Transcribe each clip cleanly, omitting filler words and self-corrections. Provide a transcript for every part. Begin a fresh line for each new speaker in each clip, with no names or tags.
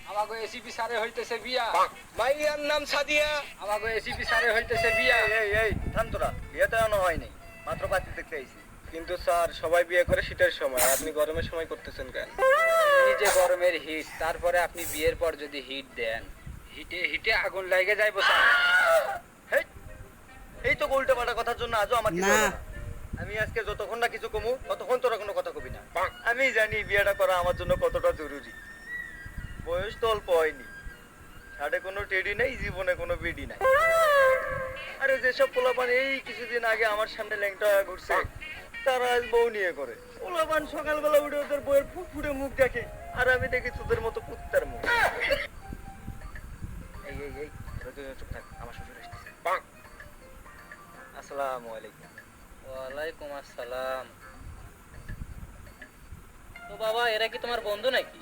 আমাগো এসিপি স্যারে হইতেছে বিয়া।
মাইয়ার নাম সাদিয়া।
আমাগো এসিপি স্যারে হইতেছে বিয়া।
এই থাম তোরা, বিয়ে তো এখনো হয়নি, মাত্র পাত্রী দেখতে আইছি। কিন্তু স্যার সবাই বিয়ে করে শীতের সময়, আপনি গরমের সময় করতেছেন কেন?
নিজে গরমের হিট, তারপরে আপনি বিয়ের পর যদি হিট দেন, হিটে হিটে আগুন লাগে যাইবো স্যার।
হেই, এই তো উল্টো পাল্টা কথার জন্য আজও আমার কিছু হলো না। আমি আজকে যতক্ষণ না কিছু কমু ততক্ষণ তোরা কোনো কথা কবি না। আমি জানি বিয়েটা করা আমার জন্য কতটা জরুরি। বয়স তো অল্প হয়নি, সাড়ে কোনো টেডি নাই, জীবনে কোনো বেডি নাই। আরে যেসব পোলাপান এই কিছুদিন আগে আমার সামনে ল্যাংটা হয়ে ঘুরছে, তারা আজ বউ নিয়ে করে। পোলাপান সকালবেলা উঠে ওদের বউয়ের ফুটফুটে মুখ দেখে, আর আমি দেখি তোদের মতো কুত্তার মুখ। এই এই এই তোরা দুজন চুপ থাক, আমার শ্বশুর আসতেছে। আসসালামু আলাইকুম।
ওয়ালাইকুম আসসালাম। তো বাবা, এরা কি তোমার বন্ধু নাকি?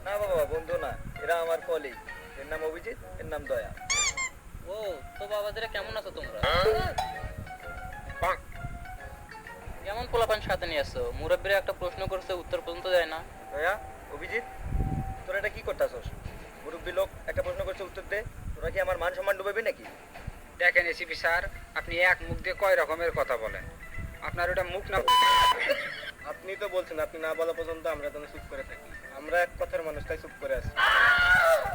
না বাবা, বন্ধু না, এরা আমার কলিগ। এর নাম অভিজিৎ, এর নাম দয়া।
ও, তো বাবাদের কেমন আছো তোমরা? কেমন পোলাপান সাথে নিয়ে আসছো? মুরব্বীরা একটা প্রশ্ন করছে, উত্তর পর্যন্ত দেয় না।
দয়া, অভিজিৎ, তোরা এটা কি করতেছস? মুরব্বী লোক একটা প্রশ্ন করছে, উত্তর দে। তোরা কি আমার মান সম্মান ডুবাবি নাকি?
দেখেন এসিপি স্যার, আপনি এক মুখ দিয়ে কয় রকমের কথা বলেন। আপনার ওটা মুখ না।
আপনি তো বলছেন আপনি না বলা পর্যন্ত আমরা যেন চুপ করে থাকি। আমরা এক কথার মানুষ, তাই চুপ করে আছি।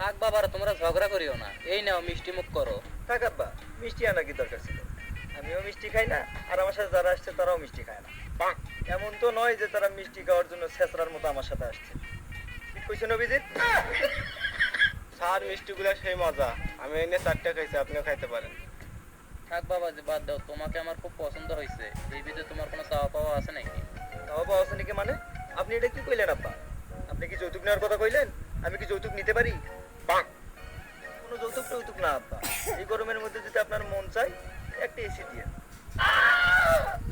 থাক বাবারা, তোমরা ঝগড়া করিও না। এই নাও মিষ্টি মুখ করো।
থাক আব্বা, মিষ্টি আনা কি দরকার ছিল? আমিও মিষ্টি খাই না, আর আমার সাথে যারা আসছে তারাও মিষ্টি খায় না। এমন তো নয় যে তারা মিষ্টি খাওয়ার জন্য ছেঁচড়ার মতো আমার সাথে আসছে। ঠিক কইছেন অভিজিৎ? স্যার, মিষ্টিগুলো সেই মজা। আমি এনে 4টা খাইছি, আপনিও খাইতে পারেন।
থাক বাবা, যে বাদ দাও। তোমাকে আমার খুব পছন্দ হয়েছে। এই ভিতরে তোমার কোনো চাওয়া পাওয়া আছে নাকি?
তাও বাবা আছে নাকি মানে? আপনি এটা কি কইলেন আব্বা? আপনি কি যৌতুক নেওয়ার কথা কইলেন? আমি কি যৌতুক নিতে পারি? কোনো যৌতুক টৌতুক না আব্বা। এই গরমের মধ্যে যদি আপনার মন চায়, একটা এসি দিয়ে।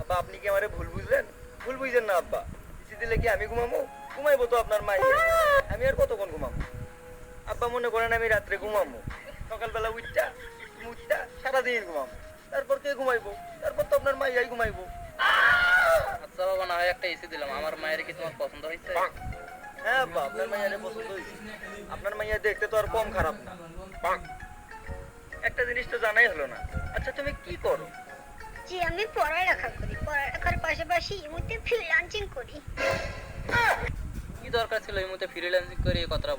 আব্বা, আপনি কি আমারে ভুল বুঝলেন? ভুল বুঝলেন না আব্বা। এসি দিলে কি আমি ঘুমাবো? ঘুমাইবো তো আপনার মাই। আমি আর কতক্ষণ ঘুমাবো? আব্বা, মনে করেন আমি রাত্রে ঘুমাবো, সকালবেলা উঠটা মুঠটা সারাদিন ঘুমাবো, তারপর কে ঘুমাইবো? তারপর তো আপনার মাইয়াই ঘুমাইবো।
আচ্ছা বাবা, না হয় একটা এসি দিলাম। আমার মায়ের কি তোমার পছন্দ হয়েছে?
হ্যাঁ আব্বা, আপনার মাইয়ারে পছন্দ হয়েছে। আপনার মাইয়া দেখতে তো আর কম খারাপ না। একটা জিনিস তো জানাই হলো না, আচ্ছা তুমি কি করো?
জি, আমি পড়ালেখা করি। পড়ালেখার পাশাপাশি ইমুতে ফ্রিল্যান্সিং করি।
কি দরকার ছিল এই মুহূর্তে ফ্রিল্যান্সিং করে এই কথাটা